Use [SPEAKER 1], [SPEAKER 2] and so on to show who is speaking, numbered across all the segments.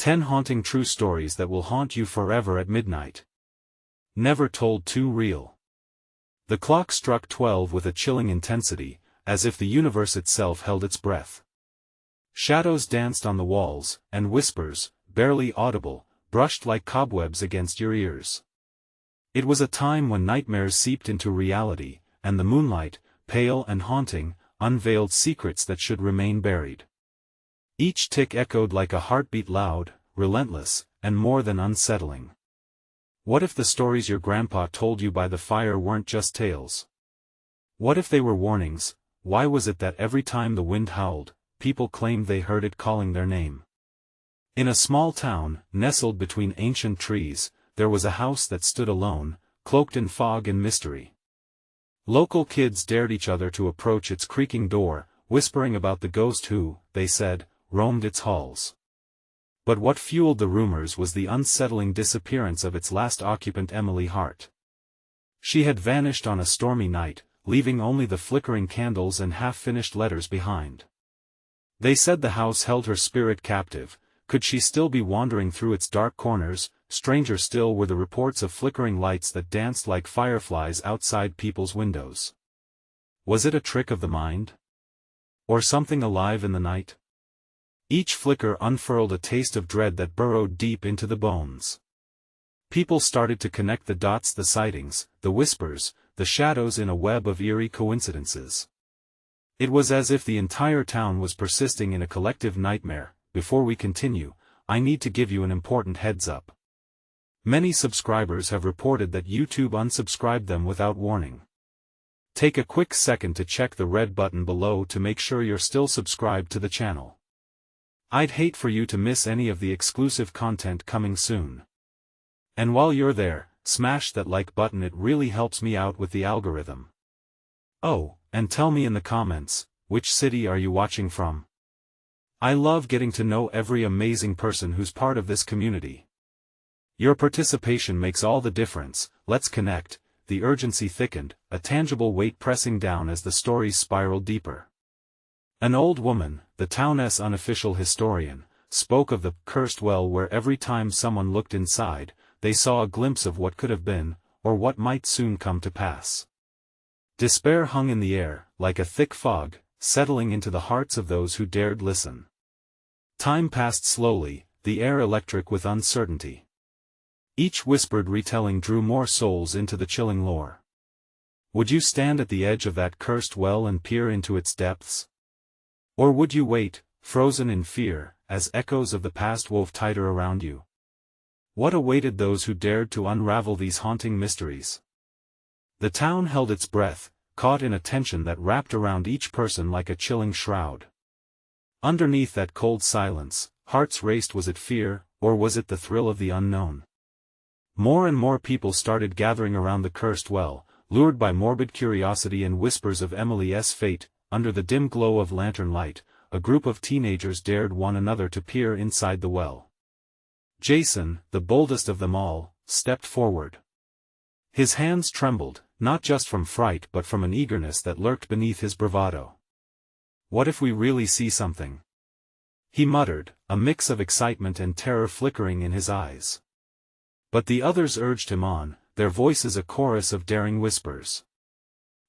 [SPEAKER 1] 10 haunting true stories that will haunt you forever at midnight. Never told too real. The clock struck 12 with a chilling intensity, as if the universe itself held its breath. Shadows danced on the walls, and whispers, barely audible, brushed like cobwebs against your ears. It was a time when nightmares seeped into reality, and the moonlight, pale and haunting, unveiled secrets that should remain buried. Each tick echoed like a heartbeat, loud, relentless, and more than unsettling. What if the stories your grandpa told you by the fire weren't just tales? What if they were warnings? Why was it that every time the wind howled, people claimed they heard it calling their name? In a small town, nestled between ancient trees, there was a house that stood alone, cloaked in fog and mystery. Local kids dared each other to approach its creaking door, whispering about the ghost who, they said, roamed its halls. But what fueled the rumors was the unsettling disappearance of its last occupant, Emily Hart. She had vanished on a stormy night, leaving only the flickering candles and half-finished letters behind. They said the house held her spirit captive. Could she still be wandering through its dark corners? Stranger still were the reports of flickering lights that danced like fireflies outside people's windows. Was it a trick of the mind? Or something alive in the night? Each flicker unfurled a taste of dread that burrowed deep into the bones. People started to connect the dots, the sightings, the whispers, the shadows in a web of eerie coincidences. It was as if the entire town was persisting in a collective nightmare. Before we continue, I need to give you an important heads up. Many subscribers have reported that YouTube unsubscribed them without warning. Take a quick second to check the red button below to make sure you're still subscribed to the channel. I'd hate for you to miss any of the exclusive content coming soon. And while you're there, smash that like button, it really helps me out with the algorithm. Oh, and tell me in the comments, which city are you watching from? I love getting to know every amazing person who's part of this community. Your participation makes all the difference. Let's connect. The urgency thickened, a tangible weight pressing down as the stories spiraled deeper. An old woman, the town's unofficial historian, spoke of the cursed well where every time someone looked inside, they saw a glimpse of what could have been, or what might soon come to pass. Despair hung in the air, like a thick fog, settling into the hearts of those who dared listen. Time passed slowly, the air electric with uncertainty. Each whispered retelling drew more souls into the chilling lore. Would you stand at the edge of that cursed well and peer into its depths? Or would you wait, frozen in fear, as echoes of the past wove tighter around you? What awaited those who dared to unravel these haunting mysteries? The town held its breath, caught in a tension that wrapped around each person like a chilling shroud. Underneath that cold silence, hearts raced. Was it fear, or was it the thrill of the unknown? More and more people started gathering around the cursed well, lured by morbid curiosity and whispers of Emily's fate. Under the dim glow of lantern light, a group of teenagers dared one another to peer inside the well. Jason, the boldest of them all, stepped forward. His hands trembled, not just from fright but from an eagerness that lurked beneath his bravado. What if we really see something? He muttered, a mix of excitement and terror flickering in his eyes. But the others urged him on, their voices a chorus of daring whispers.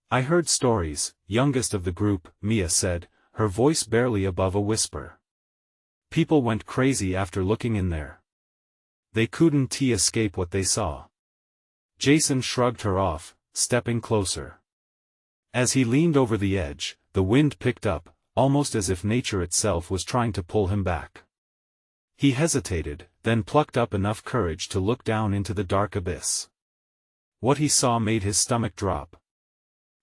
[SPEAKER 1] I heard stories, youngest of the group, Mia said, her voice barely above a whisper. People went crazy after looking in there. They couldn't escape what they saw. Jason shrugged her off, stepping closer. As he leaned over the edge, the wind picked up, almost as if nature itself was trying to pull him back. He hesitated, then plucked up enough courage to look down into the dark abyss. What he saw made his stomach drop.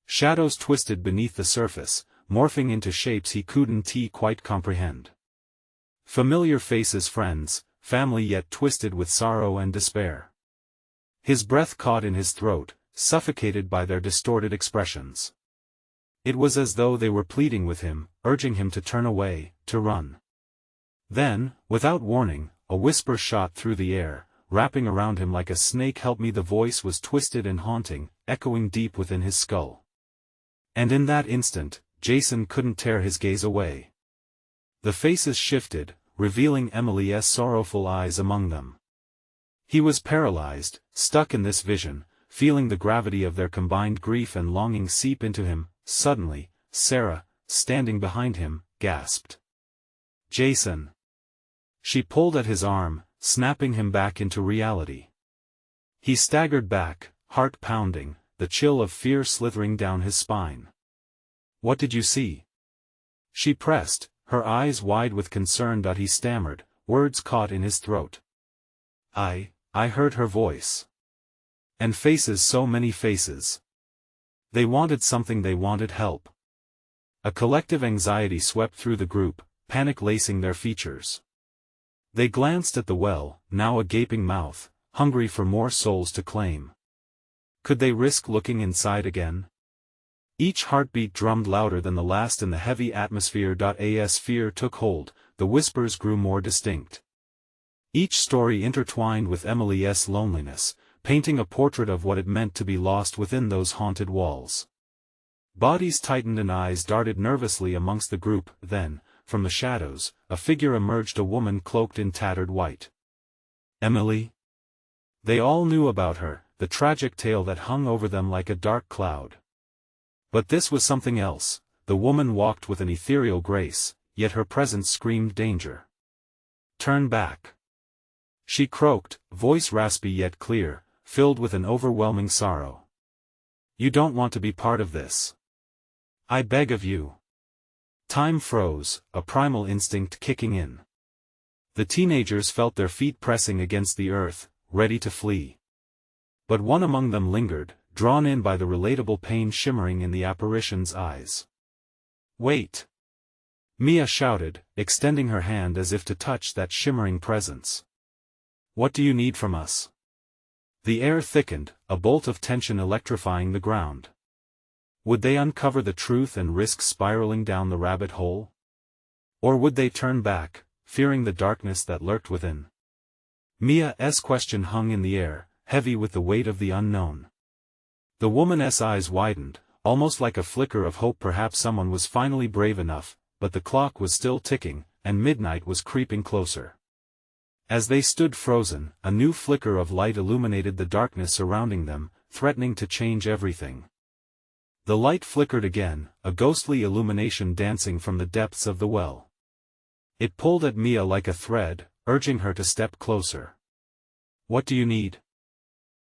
[SPEAKER 1] Shadows twisted beneath the surface, morphing into shapes he couldn't quite comprehend. Familiar faces, friends, family, yet twisted with sorrow and despair. His breath caught in his throat, suffocated by their distorted expressions. It was as though they were pleading with him, urging him to turn away, to run. Then, without warning, a whisper shot through the air, wrapping around him like a snake. Help me. The voice was twisted and haunting, echoing deep within his skull. And in that instant, Jason couldn't tear his gaze away. The faces shifted, revealing Emily's sorrowful eyes among them. He was paralyzed, stuck in this vision, feeling the gravity of their combined grief and longing seep into him. Suddenly, Sarah, standing behind him, gasped. "Jason!" She pulled at his arm, snapping him back into reality. He staggered back, heart pounding, the chill of fear slithering down his spine. "What did you see?" She pressed, her eyes wide with concern. He stammered, words caught in his throat. I heard her voice. And faces, so many faces. They wanted something, they wanted help. A collective anxiety swept through the group, panic lacing their features. They glanced at the well, now a gaping mouth, hungry for more souls to claim. Could they risk looking inside again? Each heartbeat drummed louder than the last in the heavy atmosphere. As fear took hold, the whispers grew more distinct. Each story intertwined with Emily's loneliness, painting a portrait of what it meant to be lost within those haunted walls. Bodies tightened and eyes darted nervously amongst the group. Then, from the shadows, a figure emerged, a woman cloaked in tattered white. Emily? They all knew about her, the tragic tale that hung over them like a dark cloud. But this was something else. The woman walked with an ethereal grace, yet her presence screamed danger. "Turn back," she croaked, voice raspy yet clear, filled with an overwhelming sorrow. "You don't want to be part of this. I beg of you." Time froze, a primal instinct kicking in. The teenagers felt their feet pressing against the earth, ready to flee. But one among them lingered, drawn in by the relatable pain shimmering in the apparition's eyes. "Wait!" Mia shouted, extending her hand as if to touch that shimmering presence. "What do you need from us?" The air thickened, a bolt of tension electrifying the ground. Would they uncover the truth and risk spiraling down the rabbit hole? Or would they turn back, fearing the darkness that lurked within? Mia's question hung in the air, heavy with the weight of the unknown. The woman's eyes widened, almost like a flicker of hope. Perhaps someone was finally brave enough, but the clock was still ticking, and midnight was creeping closer. As they stood frozen, a new flicker of light illuminated the darkness surrounding them, threatening to change everything. The light flickered again, a ghostly illumination dancing from the depths of the well. It pulled at Mia like a thread, urging her to step closer. "What do you need?"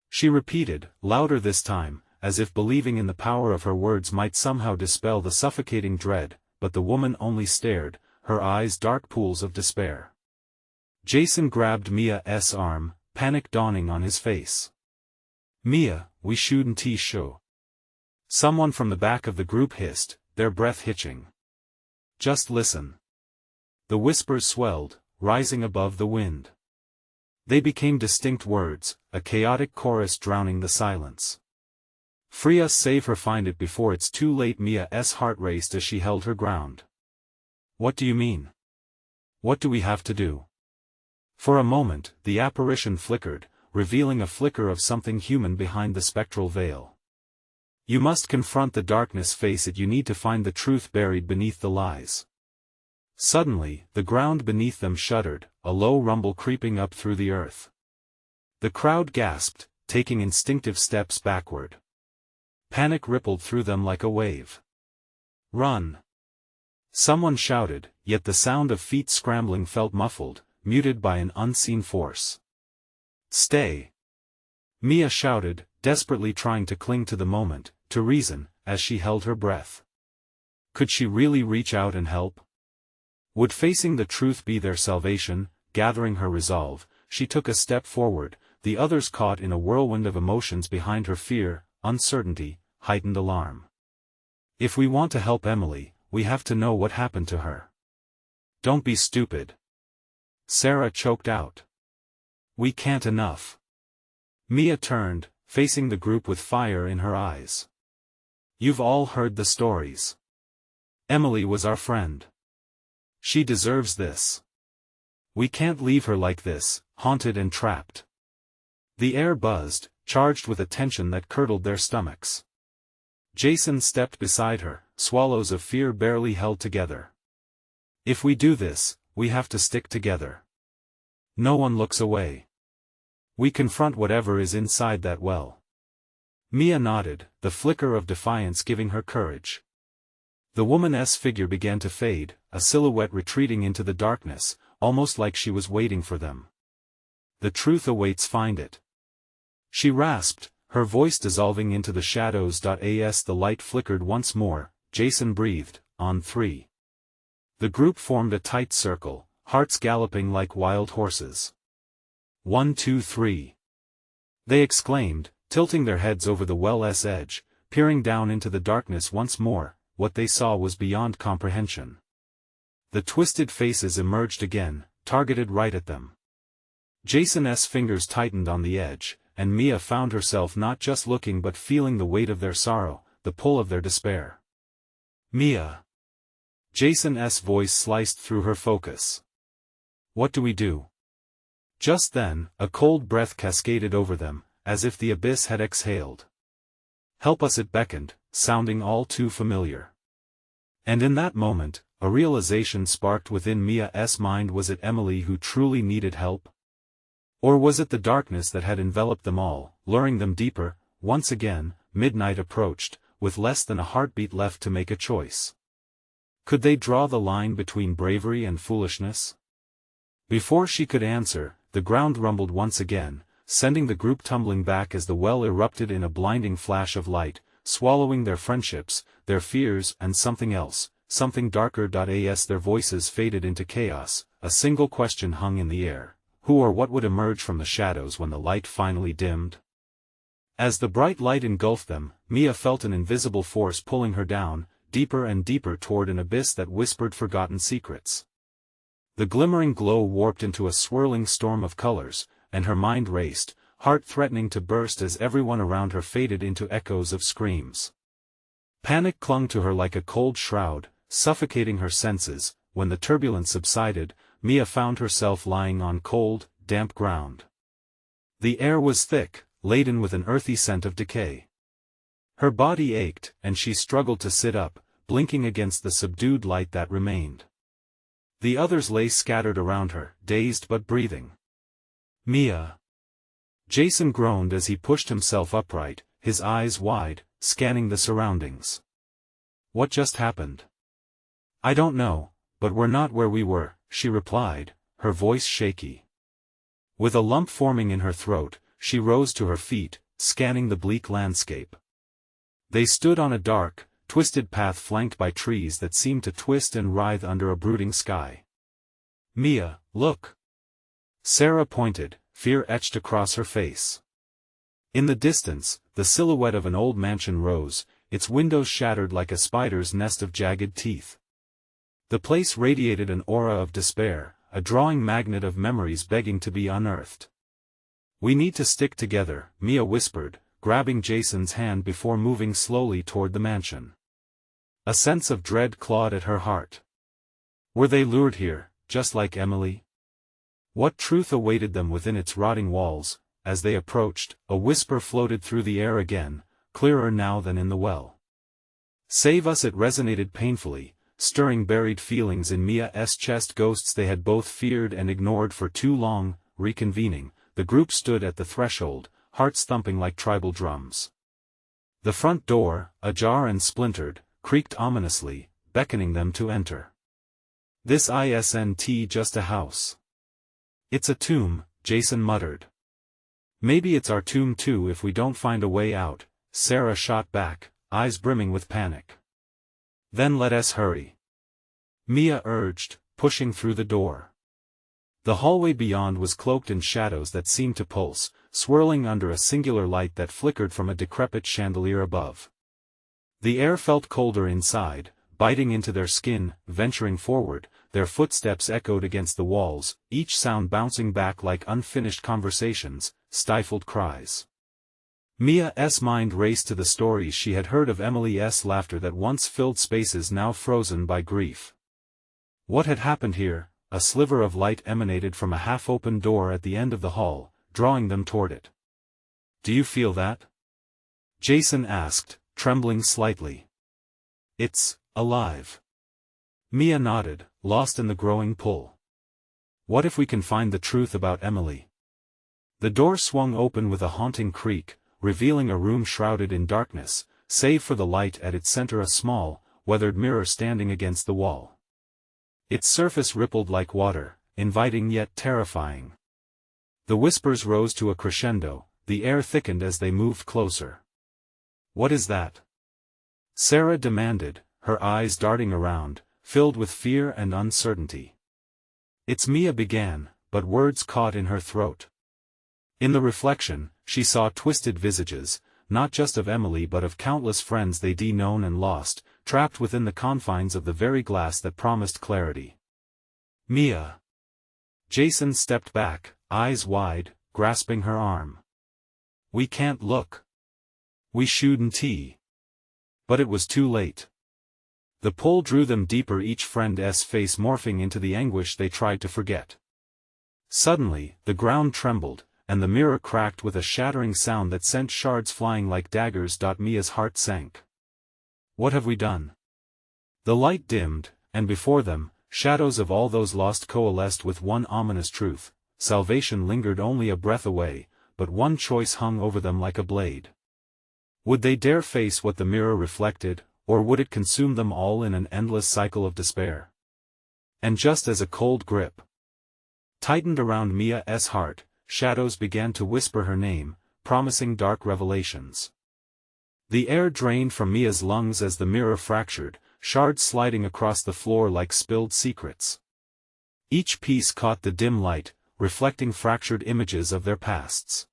[SPEAKER 1] She repeated, louder this time, as if believing in the power of her words might somehow dispel the suffocating dread, but the woman only stared, her eyes dark pools of despair. Jason grabbed Mia's arm, panic dawning on his face. "Mia, we shouldn't show." Someone from the back of the group hissed, their breath hitching. "Just listen." The whispers swelled, rising above the wind. They became distinct words, a chaotic chorus drowning the silence. "Free us, save her, find it before it's too late." Mia's heart raced as she held her ground. "What do you mean? What do we have to do?" For a moment, the apparition flickered, revealing a flicker of something human behind the spectral veil. "You must confront the darkness, face it. You need to find the truth buried beneath the lies." Suddenly, the ground beneath them shuddered, a low rumble creeping up through the earth. The crowd gasped, taking instinctive steps backward. Panic rippled through them like a wave. "Run!" Someone shouted, yet the sound of feet scrambling felt muffled, muted by an unseen force. "Stay!" Mia shouted, desperately trying to cling to the moment, to reason, as she held her breath. Could she really reach out and help? Would facing the truth be their salvation? Gathering her resolve, she took a step forward, the others caught in a whirlwind of emotions behind her: fear, uncertainty, heightened alarm. "If we want to help Emily, we have to know what happened to her." "Don't be stupid," Sarah choked out. "We can't enough." Mia turned, facing the group with fire in her eyes. "You've all heard the stories. Emily was our friend. She deserves this. We can't leave her like this, haunted and trapped." The air buzzed, charged with a tension that curdled their stomachs. Jason stepped beside her, swallows of fear barely held together. "If we do this, we have to stick together. No one looks away. We confront whatever is inside that well. Mia nodded, the flicker of defiance giving her courage. The woman's figure began to fade, a silhouette retreating into the darkness, almost like she was waiting for them. The truth awaits, find it. She rasped, her voice dissolving into the shadows. As the light flickered once more, Jason breathed, on 3. The group formed a tight circle, hearts galloping like wild horses. 1, 2, 3. They exclaimed, tilting their heads over the well's edge, peering down into the darkness once more. What they saw was beyond comprehension. The twisted faces emerged again, targeted right at them. Jason's fingers tightened on the edge, and Mia found herself not just looking but feeling the weight of their sorrow, the pull of their despair. Mia. Jason's voice sliced through her focus. What do we do? Just then, a cold breath cascaded over them, as if the abyss had exhaled. Help us, it beckoned, sounding all too familiar. And in that moment, a realization sparked within Mia's mind. Was it Emily who truly needed help? Or was it the darkness that had enveloped them all, luring them deeper? Once again, midnight approached, with less than a heartbeat left to make a choice. Could they draw the line between bravery and foolishness? Before she could answer, the ground rumbled once again, sending the group tumbling back as the well erupted in a blinding flash of light, swallowing their friendships, their fears, and something else, something darker. As their voices faded into chaos, a single question hung in the air: who or what would emerge from the shadows when the light finally dimmed? As the bright light engulfed them, Mia felt an invisible force pulling her down, deeper and deeper toward an abyss that whispered forgotten secrets. The glimmering glow warped into a swirling storm of colors, and her mind raced, heart threatening to burst as everyone around her faded into echoes of screams. Panic clung to her like a cold shroud, suffocating her senses. When the turbulence subsided, Mia found herself lying on cold, damp ground. The air was thick, laden with an earthy scent of decay. Her body ached, and she struggled to sit up, blinking against the subdued light that remained. The others lay scattered around her, dazed but breathing. Mia. Jason groaned as he pushed himself upright, his eyes wide, scanning the surroundings. What just happened? I don't know, but we're not where we were, she replied, her voice shaky. With a lump forming in her throat, she rose to her feet, scanning the bleak landscape. They stood on a dark, twisted path flanked by trees that seemed to twist and writhe under a brooding sky. Mia, look! Sarah pointed, fear etched across her face. In the distance, the silhouette of an old mansion rose, its windows shattered like a spider's nest of jagged teeth. The place radiated an aura of despair, a drawing magnet of memories begging to be unearthed. We need to stick together, Mia whispered, grabbing Jason's hand before moving slowly toward the mansion. A sense of dread clawed at her heart. Were they lured here, just like Emily? What truth awaited them within its rotting walls? As they approached, a whisper floated through the air again, clearer now than in the well. Save us! It resonated painfully, stirring buried feelings in Mia's chest. Ghosts they had both feared and ignored for too long. Reconvening, the group stood at the threshold, hearts thumping like tribal drums. The front door, ajar and splintered, creaked ominously, beckoning them to enter. This isn't just a house. It's a tomb, Jason muttered. Maybe it's our tomb too if we don't find a way out, Sarah shot back, eyes brimming with panic. Then let us hurry. Mia urged, pushing through the door. The hallway beyond was cloaked in shadows that seemed to pulse, swirling under a singular light that flickered from a decrepit chandelier above. The air felt colder inside, biting into their skin. Venturing forward, their footsteps echoed against the walls, each sound bouncing back like unfinished conversations, stifled cries. Mia's mind raced to the stories she had heard of Emily's laughter that once filled spaces now frozen by grief. What had happened here? A sliver of light emanated from a half-open door at the end of the hall, drawing them toward it. Do you feel that? Jason asked, trembling slightly. It's alive. Mia nodded, lost in the growing pull. What if we can find the truth about Emily? The door swung open with a haunting creak, revealing a room shrouded in darkness, save for the light at its center, a small, weathered mirror standing against the wall. Its surface rippled like water, inviting yet terrifying. The whispers rose to a crescendo, the air thickened as they moved closer. "What is that?" Sarah demanded, her eyes darting around, filled with fear and uncertainty. "It's Mia," began, but words caught in her throat. In the reflection, she saw twisted visages, not just of Emily but of countless friends they'd known and lost, trapped within the confines of the very glass that promised clarity. "Mia." Jason stepped back, eyes wide, grasping her arm. "We can't look. We shouldn't." But it was too late. The pull drew them deeper, each friend's face morphing into the anguish they tried to forget. Suddenly, the ground trembled, and the mirror cracked with a shattering sound that sent shards flying like daggers. Mia's heart sank. "What have we done?" The light dimmed, and before them, shadows of all those lost coalesced with one ominous truth: salvation lingered only a breath away, but one choice hung over them like a blade. Would they dare face what the mirror reflected, or would it consume them all in an endless cycle of despair? And just as a cold grip tightened around Mia's heart, shadows began to whisper her name, promising dark revelations. The air drained from Mia's lungs as the mirror fractured, shards sliding across the floor like spilled secrets. Each piece caught the dim light, reflecting fractured images of their pasts.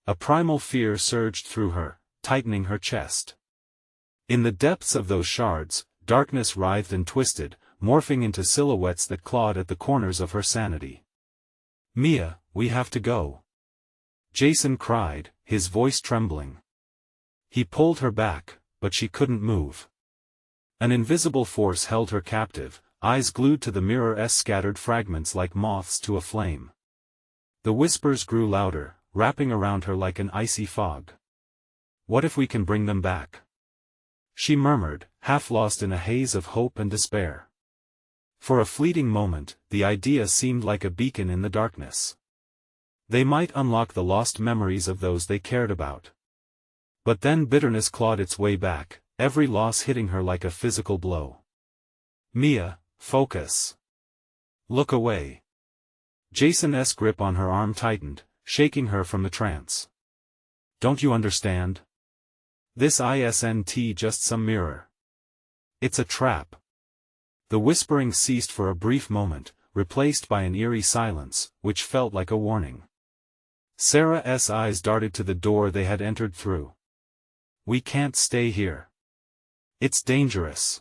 [SPEAKER 1] A primal fear surged through her, tightening her chest. In the depths of those shards, darkness writhed and twisted, morphing into silhouettes that clawed at the corners of her sanity. "Mia, we have to go," Jason cried, his voice trembling. He pulled her back, but she couldn't move. An invisible force held her captive, eyes glued to the mirror's scattered fragments like moths to a flame. The whispers grew louder, wrapping around her like an icy fog. "What if we can bring them back?" she murmured, half lost in a haze of hope and despair. For a fleeting moment, the idea seemed like a beacon in the darkness. They might unlock the lost memories of those they cared about. But then bitterness clawed its way back, every loss hitting her like a physical blow. "Mia, focus. Look away." Jason's grip on her arm tightened, shaking her from the trance. "Don't you understand? This isn't just some mirror. It's a trap." The whispering ceased for a brief moment, replaced by an eerie silence, which felt like a warning. Sarah's eyes darted to the door they had entered through. "We can't stay here. It's dangerous."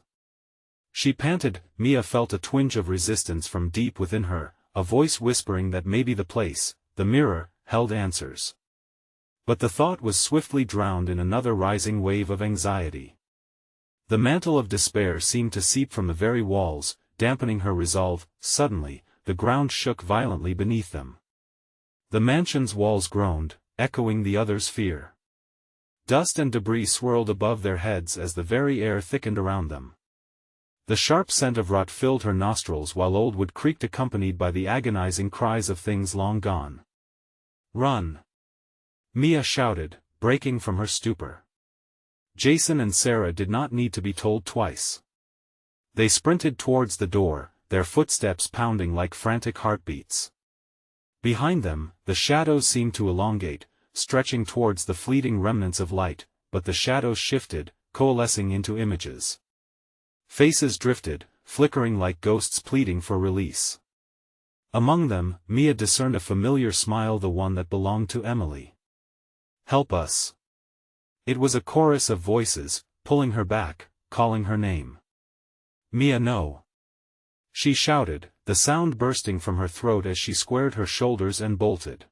[SPEAKER 1] She panted. Mia felt a twinge of resistance from deep within her, a voice whispering that maybe the place, the mirror, held answers. But the thought was swiftly drowned in another rising wave of anxiety. The mantle of despair seemed to seep from the very walls, dampening her resolve. Suddenly, the ground shook violently beneath them. The mansion's walls groaned, echoing the other's fear. Dust and debris swirled above their heads as the very air thickened around them. The sharp scent of rot filled her nostrils while old wood creaked, accompanied by the agonizing cries of things long gone. "Run!" Mia shouted, breaking from her stupor. Jason and Sarah did not need to be told twice. They sprinted towards the door, their footsteps pounding like frantic heartbeats. Behind them, the shadows seemed to elongate, stretching towards the fleeting remnants of light, but the shadows shifted, coalescing into images. Faces drifted, flickering like ghosts pleading for release. Among them, Mia discerned a familiar smile, the one that belonged to Emily. "Help us." It was a chorus of voices, pulling her back, calling her name. "Mia, no!" she shouted, the sound bursting from her throat as she squared her shoulders and bolted.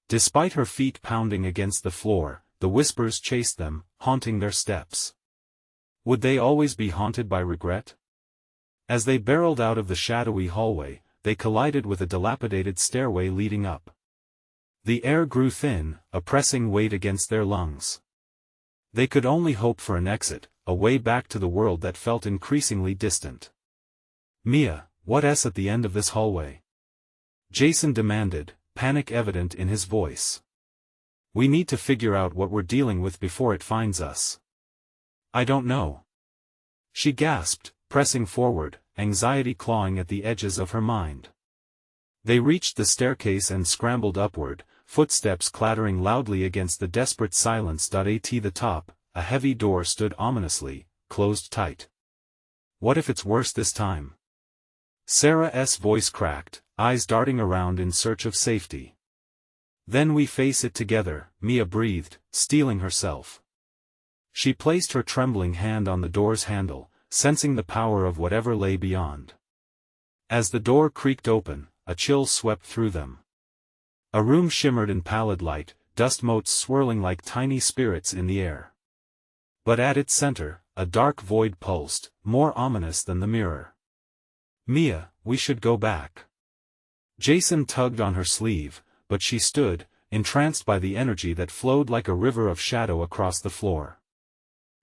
[SPEAKER 1] Despite her feet pounding against the floor, the whispers chased them, haunting their steps. Would they always be haunted by regret? As they barreled out of the shadowy hallway, they collided with a dilapidated stairway leading up. The air grew thin, a pressing weight against their lungs. They could only hope for an exit, a way back to the world that felt increasingly distant. "Mia, what's at the end of this hallway?" Jason demanded, panic evident in his voice. "We need to figure out what we're dealing with before it finds us." "I don't know," she gasped, pressing forward, anxiety clawing at the edges of her mind. They reached the staircase and scrambled upward, footsteps clattering loudly against the desperate silence. At the top, a heavy door stood ominously, closed tight. "What if it's worse this time?" Sarah's voice cracked, eyes darting around in search of safety. "Then we face it together," Mia breathed, steeling herself. She placed her trembling hand on the door's handle, sensing the power of whatever lay beyond. As the door creaked open, a chill swept through them. A room shimmered in pallid light, dust motes swirling like tiny spirits in the air. But at its center, a dark void pulsed, more ominous than the mirror. "Mia, we should go back." Jason tugged on her sleeve, but she stood, entranced by the energy that flowed like a river of shadow across the floor.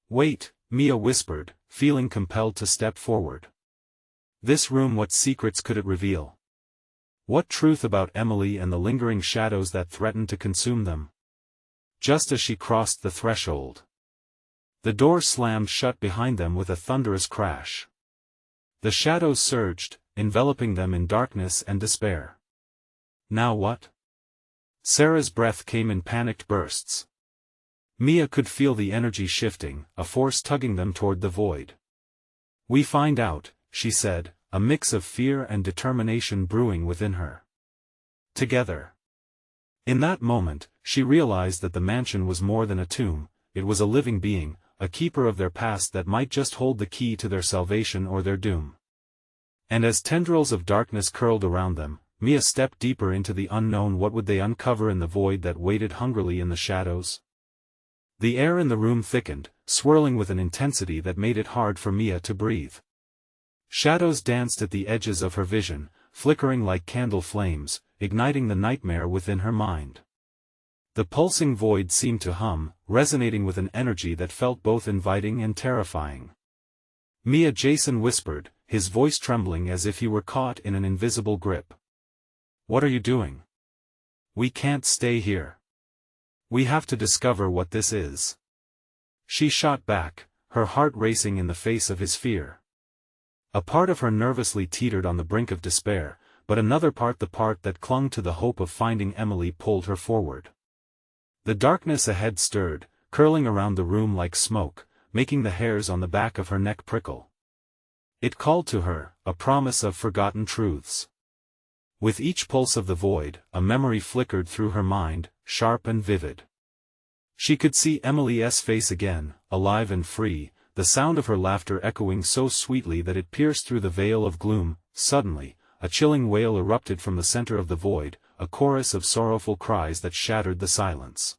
[SPEAKER 1] "Wait," Mia whispered, feeling compelled to step forward. This room, what secrets could it reveal? What truth about Emily and the lingering shadows that threatened to consume them? Just as she crossed the threshold, the door slammed shut behind them with a thunderous crash. The shadows surged, enveloping them in darkness and despair. Now what? Sarah's breath came in panicked bursts. Mia could feel the energy shifting, a force tugging them toward the void. "We find out," she said, a mix of fear and determination brewing within her. "Together." In that moment, she realized that the mansion was more than a tomb, it was a living being, a keeper of their past that might just hold the key to their salvation or their doom. And as tendrils of darkness curled around them, Mia stepped deeper into the unknown. What would they uncover in the void that waited hungrily in the shadows? The air in the room thickened, swirling with an intensity that made it hard for Mia to breathe. Shadows danced at the edges of her vision, flickering like candle flames, igniting the nightmare within her mind. The pulsing void seemed to hum, resonating with an energy that felt both inviting and terrifying. "Mia," Jason whispered, his voice trembling as if he were caught in an invisible grip. "What are you doing? We can't stay here. We have to discover what this is." She shot back, her heart racing in the face of his fear. A part of her nervously teetered on the brink of despair, but another part, the part that clung to the hope of finding Emily, pulled her forward. The darkness ahead stirred, curling around the room like smoke, making the hairs on the back of her neck prickle. It called to her, a promise of forgotten truths. With each pulse of the void, a memory flickered through her mind, sharp and vivid. She could see Emily's face again, alive and free, the sound of her laughter echoing so sweetly that it pierced through the veil of gloom. Suddenly, a chilling wail erupted from the center of the void, a chorus of sorrowful cries that shattered the silence.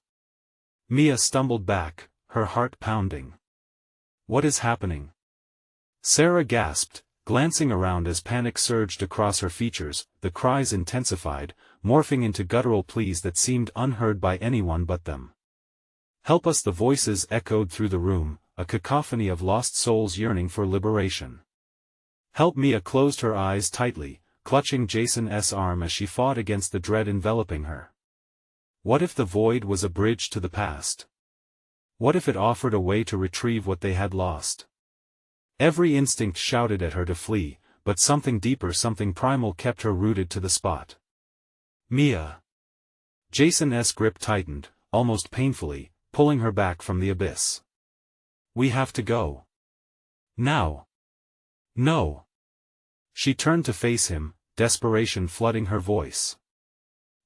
[SPEAKER 1] Mia stumbled back, her heart pounding. "What is happening?" Sarah gasped, glancing around as panic surged across her features. The cries intensified, morphing into guttural pleas that seemed unheard by anyone but them. "Help us!" the voices echoed through the room, a cacophony of lost souls yearning for liberation. "Help!" Mia closed her eyes tightly, clutching Jason's arm as she fought against the dread enveloping her. What if the void was a bridge to the past? What if it offered a way to retrieve what they had lost? Every instinct shouted at her to flee, but something deeper, something primal kept her rooted to the spot. "Mia!" Jason's grip tightened, almost painfully, pulling her back from the abyss. "We have to go. Now." "No." She turned to face him, desperation flooding her voice.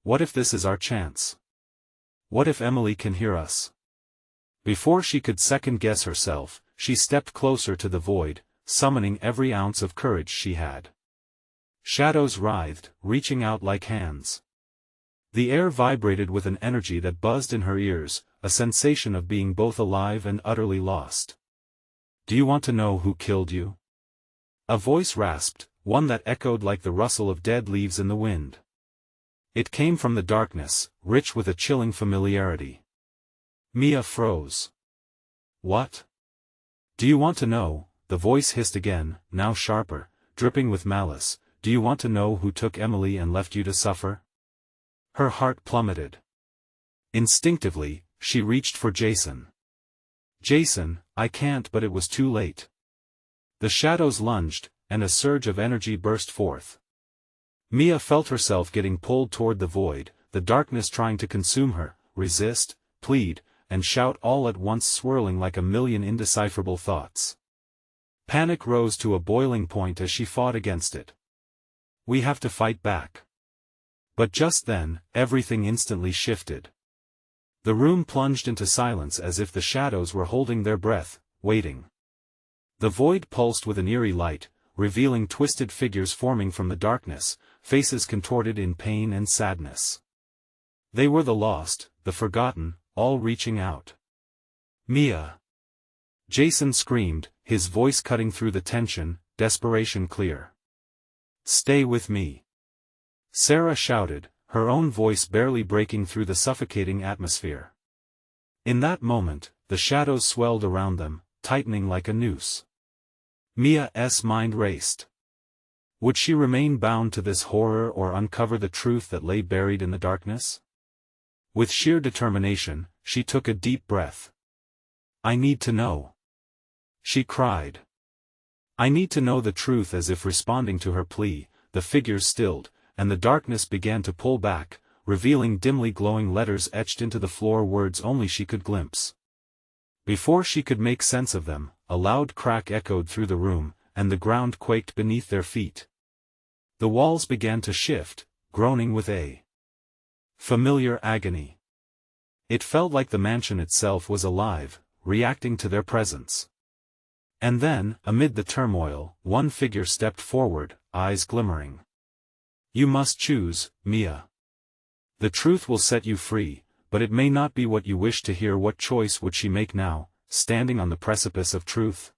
[SPEAKER 1] "What if this is our chance? What if Emily can hear us?" Before she could second-guess herself, she stepped closer to the void, summoning every ounce of courage she had. Shadows writhed, reaching out like hands. The air vibrated with an energy that buzzed in her ears, a sensation of being both alive and utterly lost. "Do you want to know who killed you?" A voice rasped, one that echoed like the rustle of dead leaves in the wind. It came from the darkness, rich with a chilling familiarity. Mia froze. "What? Do you want to know?" The voice hissed again, now sharper, dripping with malice. do you want to know who took Emily and left you to suffer? Her heart plummeted. Instinctively, she reached for Jason. Jason, I can't, but it was too late. The shadows lunged, and a surge of energy burst forth. Mia felt herself getting pulled toward the void, the darkness trying to consume her, resist, plead, and shout all at once, swirling like a million indecipherable thoughts. Panic rose to a boiling point as she fought against it. We have to fight back. But just then, everything instantly shifted. The room plunged into silence as if the shadows were holding their breath, waiting. The void pulsed with an eerie light, revealing twisted figures forming from the darkness, faces contorted in pain and sadness. They were the lost, the forgotten, all reaching out. Mia! Jason screamed, his voice cutting through the tension, desperation clear. Stay with me. Sarah shouted, her own voice barely breaking through the suffocating atmosphere. In that moment, the shadows swelled around them, tightening like a noose. Mia's mind raced. Would she remain bound to this horror or uncover the truth that lay buried in the darkness? With sheer determination, she took a deep breath. I need to know. She cried. I need to know the truth. As if responding to her plea, the figures stilled, and the darkness began to pull back, revealing dimly glowing letters etched into the floor, words only she could glimpse. Before she could make sense of them, a loud crack echoed through the room, and the ground quaked beneath their feet. The walls began to shift, groaning with a familiar agony. It felt like the mansion itself was alive, reacting to their presence. And then, amid the turmoil, one figure stepped forward, eyes glimmering. You must choose, Mia. The truth will set you free, but it may not be what you wish to hear. What choice would she make now, standing on the precipice of truth?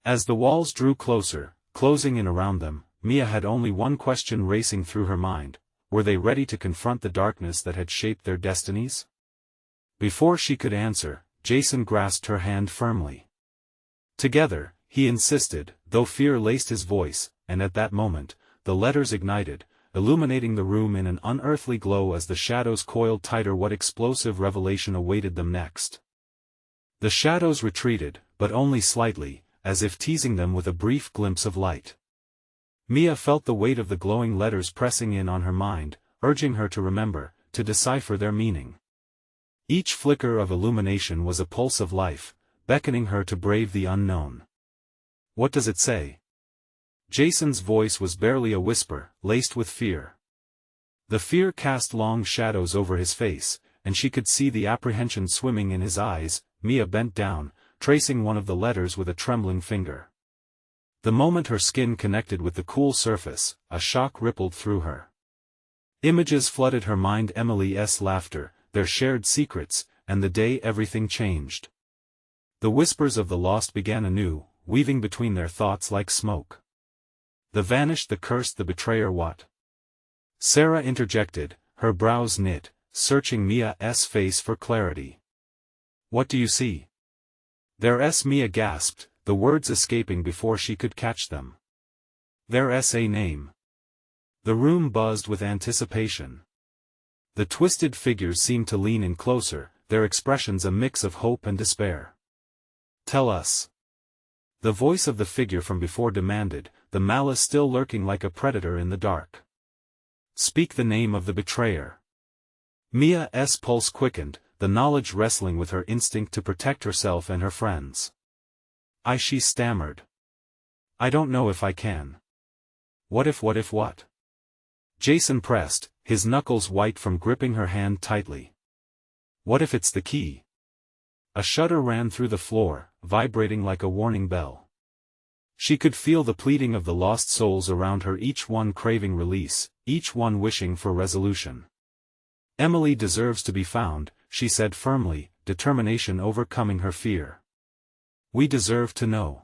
[SPEAKER 1] As the walls drew closer, closing in around them, Mia had only one question racing through her mind: were they ready to confront the darkness that had shaped their destinies? Before she could answer, Jason grasped her hand firmly. Together, he insisted, though fear laced his voice, and at that moment, the letters ignited, illuminating the room in an unearthly glow as the shadows coiled tighter. What explosive revelation awaited them next? The shadows retreated, but only slightly, as if teasing them with a brief glimpse of light. Mia felt the weight of the glowing letters pressing in on her mind, urging her to remember, to decipher their meaning. Each flicker of illumination was a pulse of life, beckoning her to brave the unknown. What does it say? Jason's voice was barely a whisper, laced with fear. The fear cast long shadows over his face, and she could see the apprehension swimming in his eyes. Mia bent down, tracing one of the letters with a trembling finger. The moment her skin connected with the cool surface, a shock rippled through her. Images flooded her mind: Emily's laughter, their shared secrets, and the day everything changed. The whispers of the lost began anew, weaving between their thoughts like smoke. The vanished, the cursed, the betrayer. What? Sarah interjected, her brows knit, searching Mia's face for clarity. What do you see? There's Mia gasped, the words escaping before she could catch them. There's a name. The room buzzed with anticipation. The twisted figures seemed to lean in closer, their expressions a mix of hope and despair. Tell us. The voice of the figure from before demanded, the malice still lurking like a predator in the dark. Speak the name of the betrayer. Mia's pulse quickened, the knowledge wrestling with her instinct to protect herself and her friends. She stammered. I don't know if I can. What if what? Jason pressed, his knuckles white from gripping her hand tightly. What if it's the key? A shudder ran through the floor, vibrating like a warning bell. She could feel the pleading of the lost souls around her, each one craving release, each one wishing for resolution. Emily deserves to be found, she said firmly, determination overcoming her fear. We deserve to know.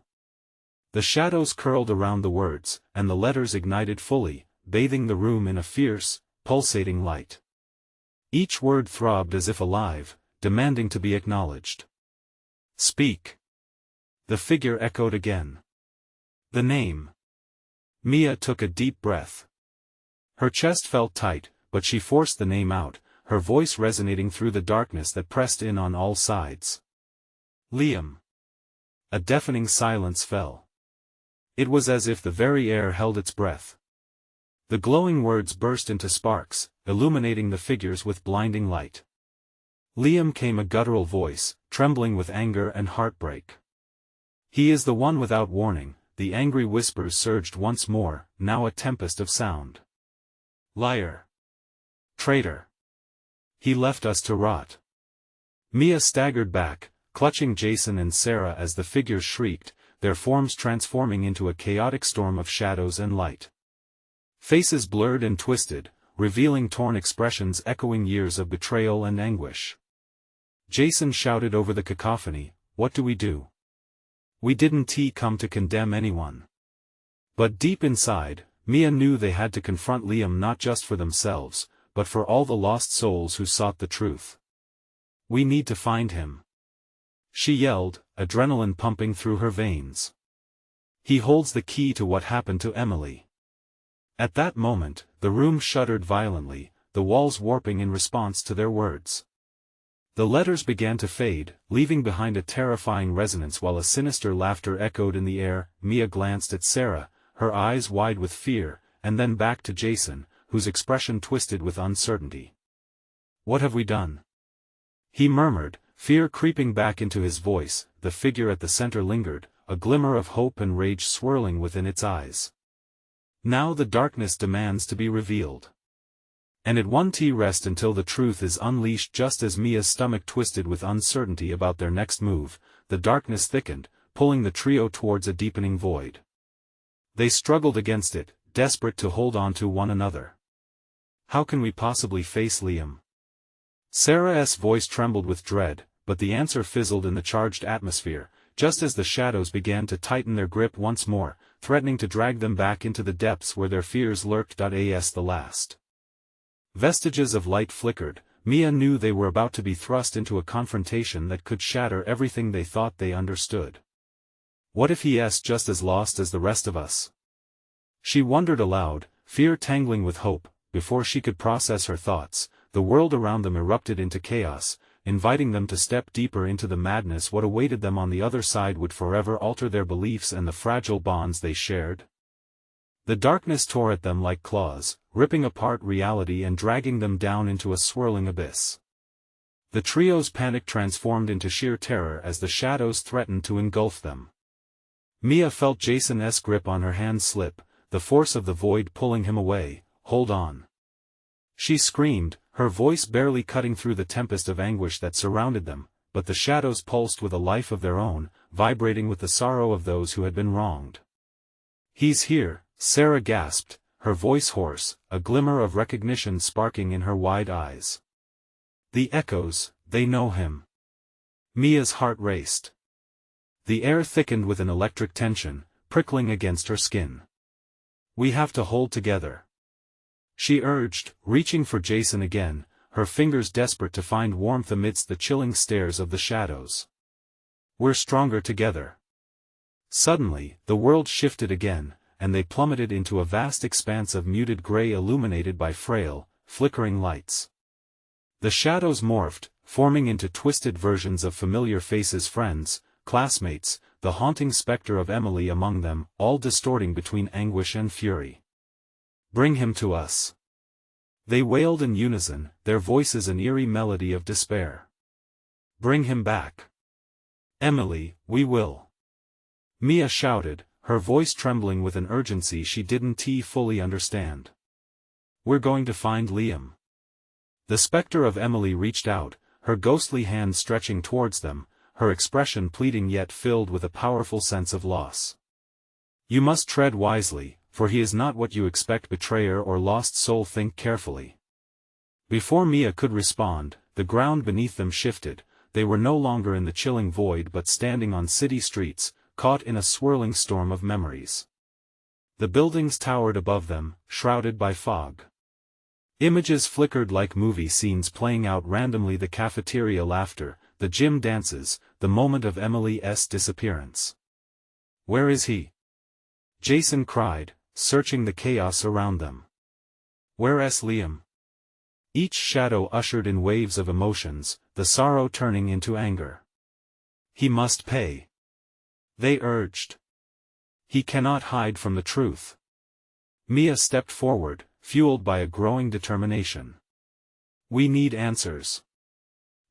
[SPEAKER 1] The shadows curled around the words, and the letters ignited fully, bathing the room in a fierce, pulsating light. Each word throbbed as if alive, demanding to be acknowledged. Speak. The figure echoed again. The name. Mia took a deep breath. Her chest felt tight, but she forced the name out, her voice resonating through the darkness that pressed in on all sides. Liam. A deafening silence fell. It was as if the very air held its breath. The glowing words burst into sparks, illuminating the figures with blinding light. Liam came a guttural voice, trembling with anger and heartbreak. He is the one without warning, the angry whispers surged once more, now a tempest of sound. Liar. Traitor. He left us to rot. Mia staggered back, clutching Jason and Sarah as the figures shrieked, their forms transforming into a chaotic storm of shadows and light. Faces blurred and twisted, revealing torn expressions echoing years of betrayal and anguish. Jason shouted over the cacophony, "What do we do? We didn't come to condemn anyone." But deep inside, Mia knew they had to confront Liam not just for themselves, but for all the lost souls who sought the truth. "We need to find him," she yelled, adrenaline pumping through her veins. "He holds the key to what happened to Emily." At that moment, the room shuddered violently, the walls warping in response to their words. The letters began to fade, leaving behind a terrifying resonance while a sinister laughter echoed in the air. Mia glanced at Sarah, her eyes wide with fear, and then back to Jason, whose expression twisted with uncertainty. "What have we done?" he murmured, fear creeping back into his voice. The figure at the center lingered, a glimmer of hope and rage swirling within its eyes. "Now the darkness demands to be revealed. And it won't rest until the truth is unleashed." Just as Mia's stomach twisted with uncertainty about their next move, the darkness thickened, pulling the trio towards a deepening void. They struggled against it, desperate to hold on to one another. "How can we possibly face Liam?" Sarah's voice trembled with dread, but the answer fizzled in the charged atmosphere, just as the shadows began to tighten their grip once more, threatening to drag them back into the depths where their fears lurked. As the last vestiges of light flickered, Mia knew they were about to be thrust into a confrontation that could shatter everything they thought they understood. What if he is just as lost as the rest of us? She wondered aloud, fear tangling with hope. Before she could process her thoughts, the world around them erupted into chaos, inviting them to step deeper into the madness. What awaited them on the other side would forever alter their beliefs and the fragile bonds they shared. The darkness tore at them like claws, ripping apart reality and dragging them down into a swirling abyss. The trio's panic transformed into sheer terror as the shadows threatened to engulf them. Mia felt Jason's grip on her hand slip, the force of the void pulling him away. "Hold on!" she screamed, her voice barely cutting through the tempest of anguish that surrounded them, but the shadows pulsed with a life of their own, vibrating with the sorrow of those who had been wronged. "He's here," Sarah gasped, her voice hoarse, a glimmer of recognition sparking in her wide eyes. "The echoes, they know him." Mia's heart raced. The air thickened with an electric tension, prickling against her skin. "We have to hold together," she urged, reaching for Jason again, her fingers desperate to find warmth amidst the chilling stares of the shadows. "We're stronger together." Suddenly, the world shifted again, and they plummeted into a vast expanse of muted gray illuminated by frail, flickering lights. The shadows morphed, forming into twisted versions of familiar faces, friends, classmates, the haunting specter of Emily among them, all distorting between anguish and fury. "Bring him to us," they wailed in unison, their voices an eerie melody of despair. "Bring him back. Emily, we will," Mia shouted, her voice trembling with an urgency she didn't fully understand. "We're going to find Liam." The specter of Emily reached out, her ghostly hand stretching towards them, her expression pleading yet filled with a powerful sense of loss. "You must tread wisely, for he is not what you expect." Betrayer or lost soul, think carefully. Before Mia could respond, the ground beneath them shifted, they were no longer in the chilling void but standing on city streets, caught in a swirling storm of memories. The buildings towered above them, shrouded by fog. Images flickered like movie scenes playing out randomly: the cafeteria laughter, the gym dances, the moment of Emily's disappearance. "Where is he?" Jason cried, searching the chaos around them. Where's Liam? Each shadow ushered in waves of emotions, the sorrow turning into anger. He must pay. They urged. He cannot hide from the truth. Mia stepped forward, fueled by a growing determination. We need answers.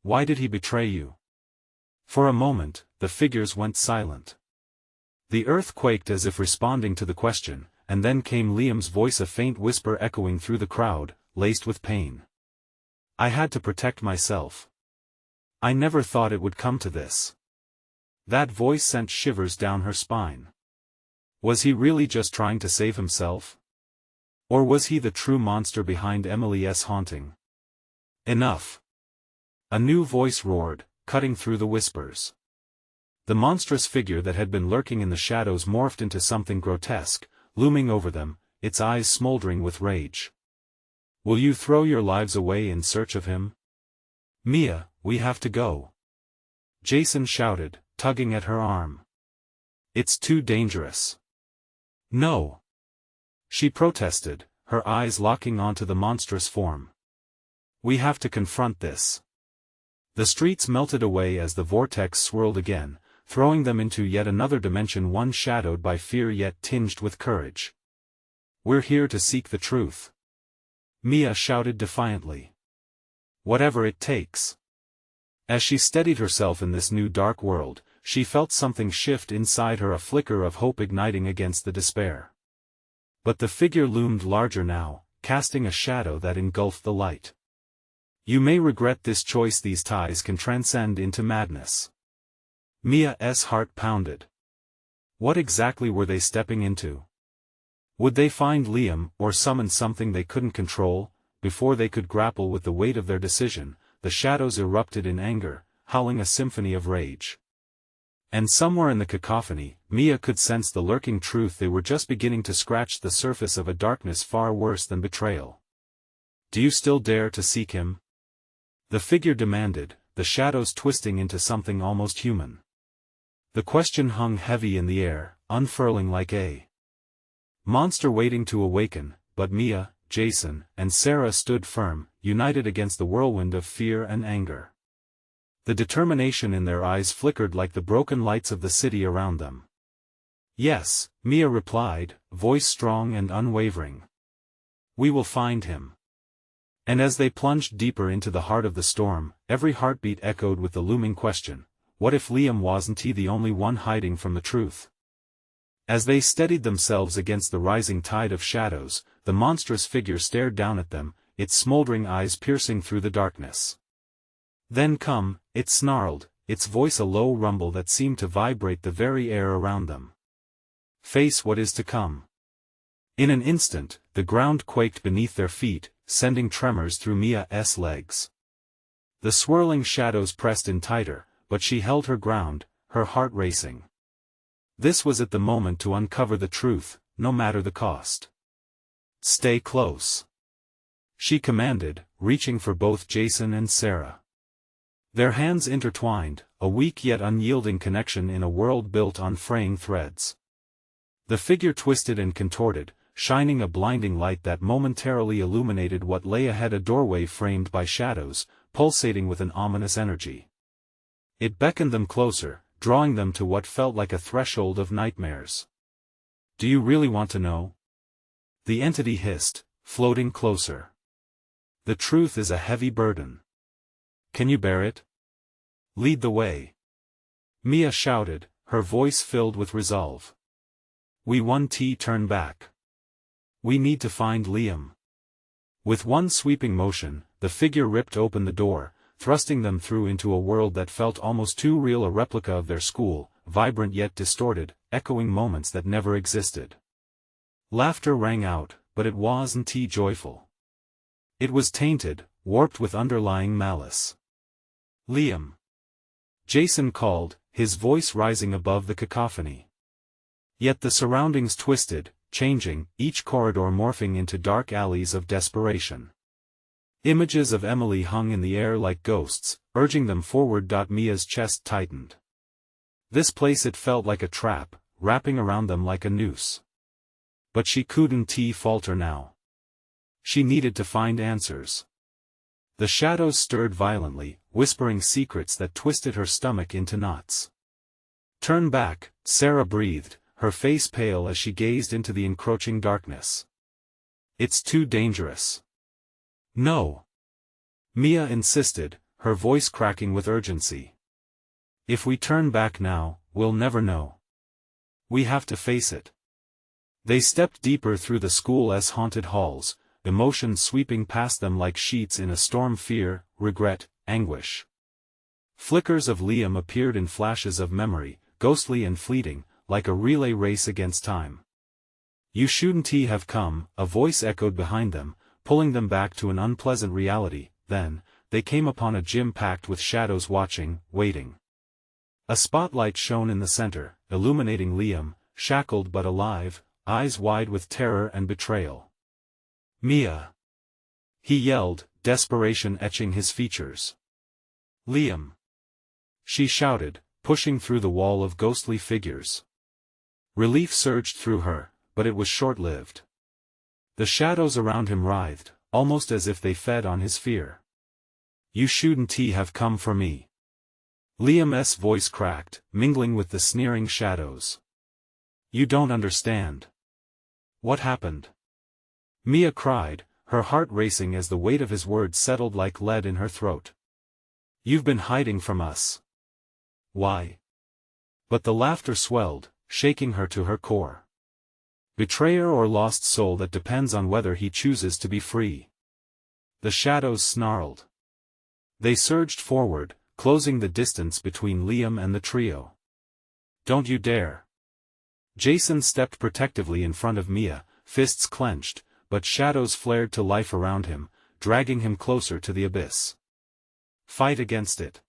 [SPEAKER 1] Why did he betray you? For a moment, the figures went silent. The earth quaked as if responding to the question, and then came Liam's voice, a faint whisper echoing through the crowd, laced with pain. I had to protect myself. I never thought it would come to this. That voice sent shivers down her spine. Was he really just trying to save himself? Or was he the true monster behind Emily's haunting? Enough. A new voice roared, cutting through the whispers. The monstrous figure that had been lurking in the shadows morphed into something grotesque, looming over them, its eyes smoldering with rage. Will you throw your lives away in search of him? Mia, we have to go. Jason shouted, tugging at her arm. It's too dangerous. No. She protested, her eyes locking onto the monstrous form. We have to confront this. The streets melted away as the vortex swirled again, throwing them into yet another dimension, one shadowed by fear yet tinged with courage. We're here to seek the truth. Mia shouted defiantly. Whatever it takes. As she steadied herself in this new dark world, she felt something shift inside her, a flicker of hope igniting against the despair. But the figure loomed larger now, casting a shadow that engulfed the light. You may regret this choice. These ties can transcend into madness. Mia's heart pounded. What exactly were they stepping into? Would they find Liam, or summon something they couldn't control? Before they could grapple with the weight of their decision, the shadows erupted in anger, howling a symphony of rage. And somewhere in the cacophony, Mia could sense the lurking truth. They were just beginning to scratch the surface of a darkness far worse than betrayal. Do you still dare to seek him? The figure demanded, the shadows twisting into something almost human. The question hung heavy in the air, unfurling like a monster waiting to awaken, but Mia, Jason, and Sarah stood firm, united against the whirlwind of fear and anger. The determination in their eyes flickered like the broken lights of the city around them. Yes, Mia replied, voice strong and unwavering. We will find him. And as they plunged deeper into the heart of the storm, every heartbeat echoed with the looming question, what if Liam wasn't he the only one hiding from the truth? As they steadied themselves against the rising tide of shadows, the monstrous figure stared down at them, its smoldering eyes piercing through the darkness. Then come, it snarled, its voice a low rumble that seemed to vibrate the very air around them. Face what is to come. In an instant, the ground quaked beneath their feet, sending tremors through Mia's legs. The swirling shadows pressed in tighter, but she held her ground, her heart racing. This was at the moment to uncover the truth, no matter the cost. Stay close. She commanded, reaching for both Jason and Sarah. Their hands intertwined, a weak yet unyielding connection in a world built on fraying threads. The figure twisted and contorted, shining a blinding light that momentarily illuminated what lay ahead, a doorway framed by shadows, pulsating with an ominous energy. It beckoned them closer, drawing them to what felt like a threshold of nightmares. Do you really want to know? The entity hissed, floating closer. The truth is a heavy burden. Can you bear it? Lead the way. Mia shouted, her voice filled with resolve. We won't turn back. We need to find Liam. With one sweeping motion, the figure ripped open the door, thrusting them through into a world that felt almost too real, a replica of their school, vibrant yet distorted, echoing moments that never existed. Laughter rang out, but it wasn't joyful. It was tainted, warped with underlying malice. Liam. Jason called, his voice rising above the cacophony. Yet the surroundings twisted, changing, each corridor morphing into dark alleys of desperation. Images of Emily hung in the air like ghosts, urging them forward. Mia's chest tightened. This place, it felt like a trap, wrapping around them like a noose. But she couldn't falter now. She needed to find answers. The shadows stirred violently, whispering secrets that twisted her stomach into knots. "Turn back," Sarah breathed, her face pale as she gazed into the encroaching darkness. "It's too dangerous." "No," Mia insisted, her voice cracking with urgency. "If we turn back now, we'll never know. We have to face it." They stepped deeper through the school's haunted halls, emotions sweeping past them like sheets in a storm: fear, regret, anguish. Flickers of Liam appeared in flashes of memory, ghostly and fleeting, like a relay race against time. "You shouldn't have come," a voice echoed behind them, pulling them back to an unpleasant reality. Then, they came upon a gym packed with shadows watching, waiting. A spotlight shone in the center, illuminating Liam, shackled but alive, eyes wide with terror and betrayal. "Mia!" he yelled, desperation etching his features. "Liam!" she shouted, pushing through the wall of ghostly figures. Relief surged through her, but it was short-lived. The shadows around him writhed, almost as if they fed on his fear. "You shouldn't have come for me." Liam's voice cracked, mingling with the sneering shadows. "You don't understand." "What happened?" Mia cried, her heart racing as the weight of his words settled like lead in her throat. "You've been hiding from us." "Why?" But the laughter swelled, shaking her to her core. "Betrayer or lost soul, that depends on whether he chooses to be free." The shadows snarled. They surged forward, closing the distance between Liam and the trio. "Don't you dare!" Jason stepped protectively in front of Mia, fists clenched, but shadows flared to life around him, dragging him closer to the abyss. "Fight against it,"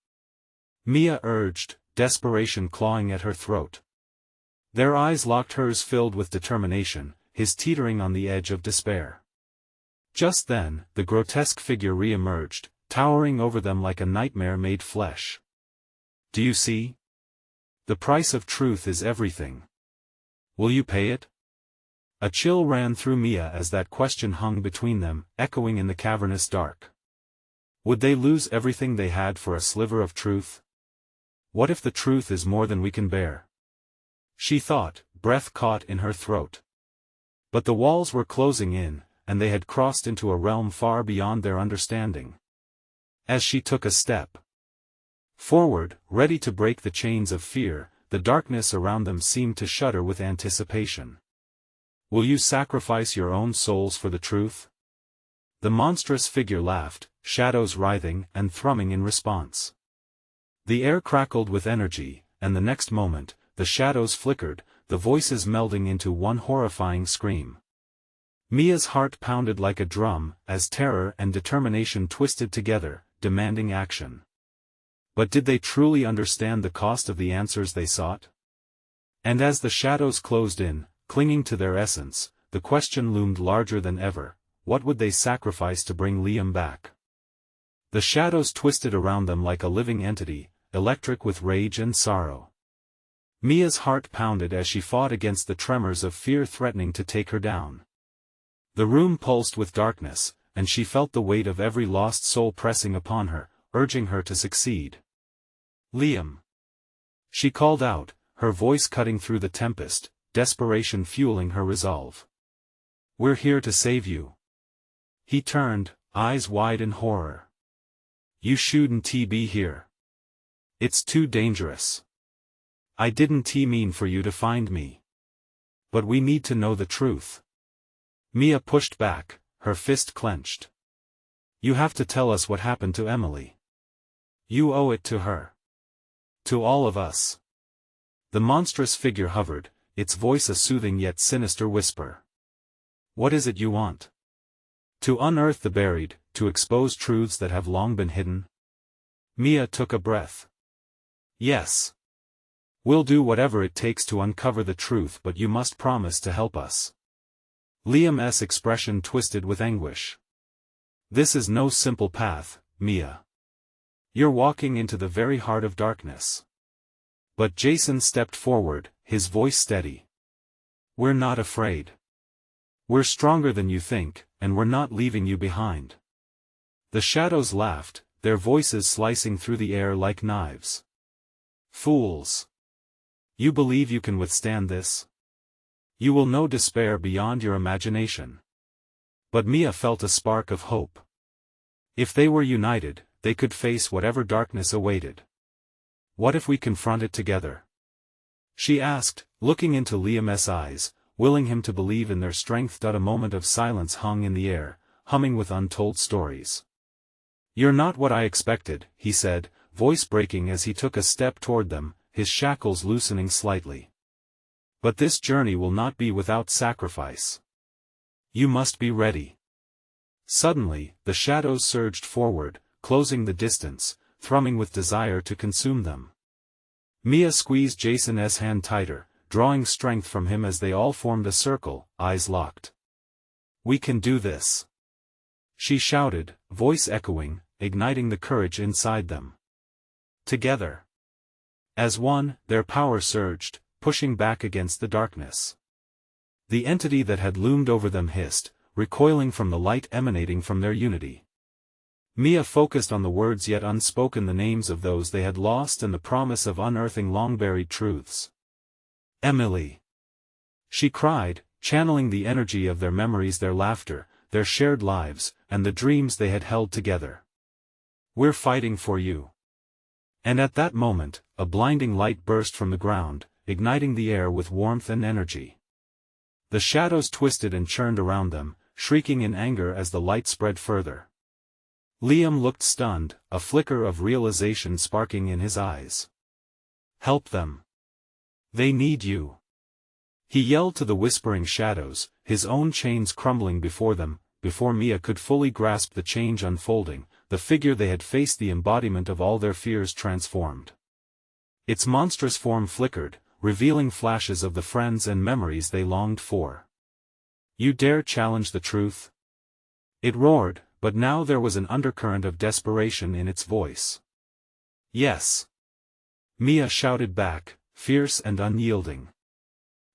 [SPEAKER 1] Mia urged, desperation clawing at her throat. Their eyes locked, hers filled with determination, his teetering on the edge of despair. Just then, the grotesque figure re-emerged, towering over them like a nightmare made flesh. "Do you see? The price of truth is everything. Will you pay it?" A chill ran through Mia as that question hung between them, echoing in the cavernous dark. Would they lose everything they had for a sliver of truth? What if the truth is more than we can bear? She thought, breath caught in her throat. But the walls were closing in, and they had crossed into a realm far beyond their understanding. As she took a step forward, ready to break the chains of fear, the darkness around them seemed to shudder with anticipation. "Will you sacrifice your own souls for the truth?" The monstrous figure laughed, shadows writhing and thrumming in response. The air crackled with energy, and the next moment, the shadows flickered, the voices melding into one horrifying scream. Mia's heart pounded like a drum, as terror and determination twisted together, demanding action. But did they truly understand the cost of the answers they sought? And as the shadows closed in, clinging to their essence, the question loomed larger than ever: what would they sacrifice to bring Liam back? The shadows twisted around them like a living entity, electric with rage and sorrow. Mia's heart pounded as she fought against the tremors of fear threatening to take her down. The room pulsed with darkness, and she felt the weight of every lost soul pressing upon her, urging her to succeed. "Liam!" she called out, her voice cutting through the tempest, desperation fueling her resolve. "We're here to save you." He turned, eyes wide in horror. "You shouldn't be here. It's too dangerous. I didn't mean for you to find me. But we need to know the truth." Mia pushed back, her fist clenched. "You have to tell us what happened to Emily. You owe it to her. To all of us." The monstrous figure hovered, its voice a soothing yet sinister whisper. "What is it you want? To unearth the buried, to expose truths that have long been hidden?" Mia took a breath. "Yes. We'll do whatever it takes to uncover the truth, but you must promise to help us." Liam's expression twisted with anguish. "This is no simple path, Mia. You're walking into the very heart of darkness." But Jason stepped forward, his voice steady. "We're not afraid. We're stronger than you think, and we're not leaving you behind. The shadows laughed, their voices slicing through the air like knives. Fools! You believe you can withstand this? You will know despair beyond your imagination. But Mia felt a spark of hope. If they were united, they could face whatever darkness awaited. What if we confront it together? She asked, looking into Liam's eyes, willing him to believe in their strength. A moment of silence hung in the air, humming with untold stories. You're not what I expected, he said, voice breaking as he took a step toward them, his shackles loosening slightly. But this journey will not be without sacrifice. You must be ready. Suddenly, the shadows surged forward, closing the distance, thrumming with desire to consume them. Mia squeezed Jason's hand tighter, drawing strength from him as they all formed a circle, eyes locked. We can do this! She shouted, voice echoing, igniting the courage inside them. Together. As one, their power surged, pushing back against the darkness. The entity that had loomed over them hissed, recoiling from the light emanating from their unity. Mia focused on the words yet unspoken, the names of those they had lost and the promise of unearthing long-buried truths. Emily! She cried, channeling the energy of their memories, their laughter, their shared lives, and the dreams they had held together. We're fighting for you. And at that moment, a blinding light burst from the ground, igniting the air with warmth and energy. The shadows twisted and churned around them, shrieking in anger as the light spread further. Liam looked stunned, a flicker of realization sparking in his eyes. Help them. They need you. He yelled to the whispering shadows, his own chains crumbling before them. Before Mia could fully grasp the change unfolding, the figure they had faced, the embodiment of all their fears, transformed. Its monstrous form flickered, revealing flashes of the friends and memories they longed for. You dare challenge the truth? It roared, but now there was an undercurrent of desperation in its voice. Yes. Mia shouted back, fierce and unyielding.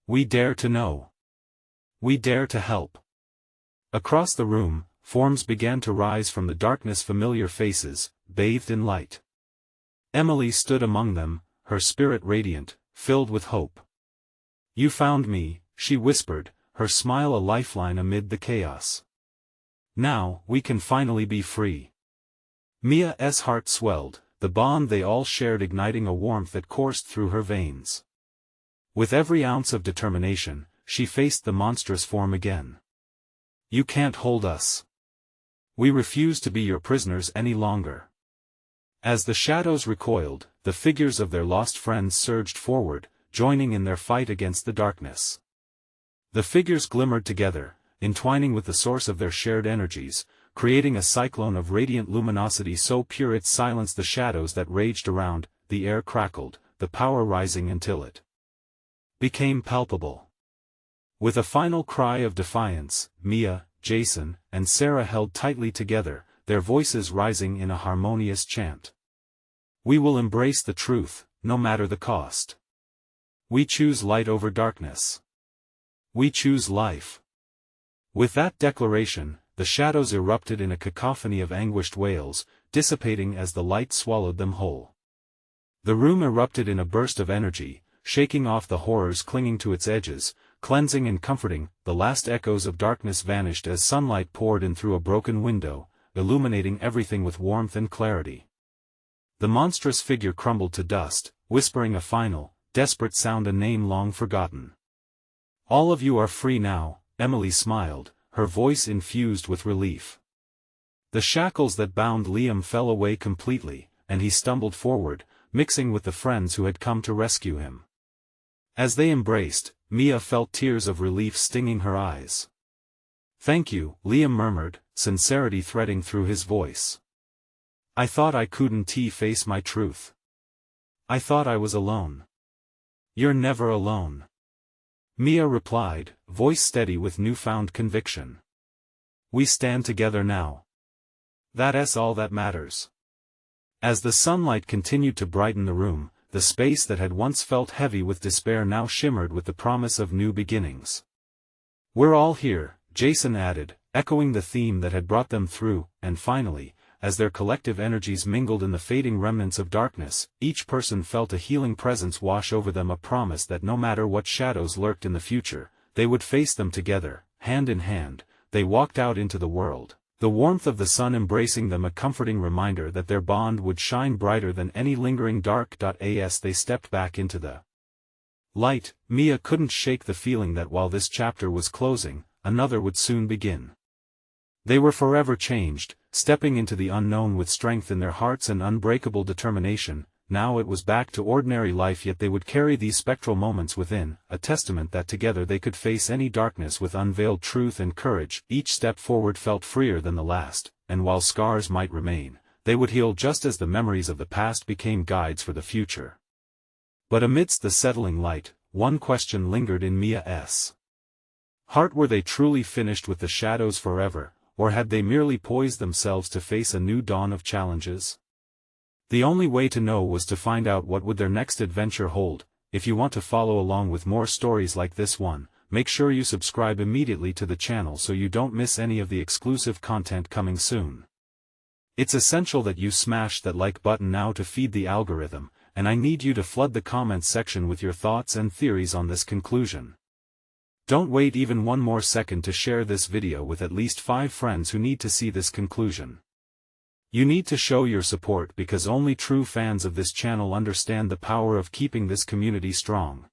[SPEAKER 1] We dare to know. We dare to help. Across the room, forms began to rise from the darkness, familiar faces, bathed in light. Emily stood among them, her spirit radiant, filled with hope. You found me, she whispered, her smile a lifeline amid the chaos. Now, we can finally be free. Mia's heart swelled, the bond they all shared igniting a warmth that coursed through her veins. With every ounce of determination, she faced the monstrous form again. You can't hold us. We refuse to be your prisoners any longer. As the shadows recoiled, the figures of their lost friends surged forward, joining in their fight against the darkness. The figures glimmered together, entwining with the source of their shared energies, creating a cyclone of radiant luminosity so pure it silenced the shadows that raged around. The air crackled, the power rising until it became palpable. With a final cry of defiance, Mia, Jason, and Sarah held tightly together, their voices rising in a harmonious chant. We will embrace the truth, no matter the cost. We choose light over darkness. We choose life. With that declaration, the shadows erupted in a cacophony of anguished wails, dissipating as the light swallowed them whole. The room erupted in a burst of energy, shaking off the horrors clinging to its edges, cleansing and comforting. The last echoes of darkness vanished as sunlight poured in through a broken window, illuminating everything with warmth and clarity. The monstrous figure crumbled to dust, whispering a final, desperate sound, a name long forgotten. All of you are free now, Emily smiled, her voice infused with relief. The shackles that bound Liam fell away completely, and he stumbled forward, mixing with the friends who had come to rescue him. As they embraced, Mia felt tears of relief stinging her eyes. Thank you, Liam murmured, sincerity threading through his voice. I thought I couldn't face my truth. I thought I was alone. You're never alone. Mia replied, voice steady with newfound conviction. We stand together now. That's all that matters. As the sunlight continued to brighten the room, the space that had once felt heavy with despair now shimmered with the promise of new beginnings. We're all here, Jason added, echoing the theme that had brought them through, and finally, as their collective energies mingled in the fading remnants of darkness, each person felt a healing presence wash over them, a promise that no matter what shadows lurked in the future, they would face them together, hand in hand. They walked out into the world, the warmth of the sun embracing them, a comforting reminder that their bond would shine brighter than any lingering dark. As they stepped back into the light, Mia couldn't shake the feeling that while this chapter was closing, another would soon begin. They were forever changed, stepping into the unknown with strength in their hearts and unbreakable determination. Now it was back to ordinary life, yet they would carry these spectral moments within, a testament that together they could face any darkness with unveiled truth and courage. Each step forward felt freer than the last, and while scars might remain, they would heal just as the memories of the past became guides for the future. But amidst the settling light, one question lingered in Mia's heart: were they truly finished with the shadows forever, or had they merely poised themselves to face a new dawn of challenges? The only way to know was to find out what would their next adventure hold. If you want to follow along with more stories like this one, make sure you subscribe immediately to the channel so you don't miss any of the exclusive content coming soon. It's essential that you smash that like button now to feed the algorithm, and I need you to flood the comments section with your thoughts and theories on this conclusion. Don't wait even one more second to share this video with at least 5 friends who need to see this conclusion. You need to show your support because only true fans of this channel understand the power of keeping this community strong.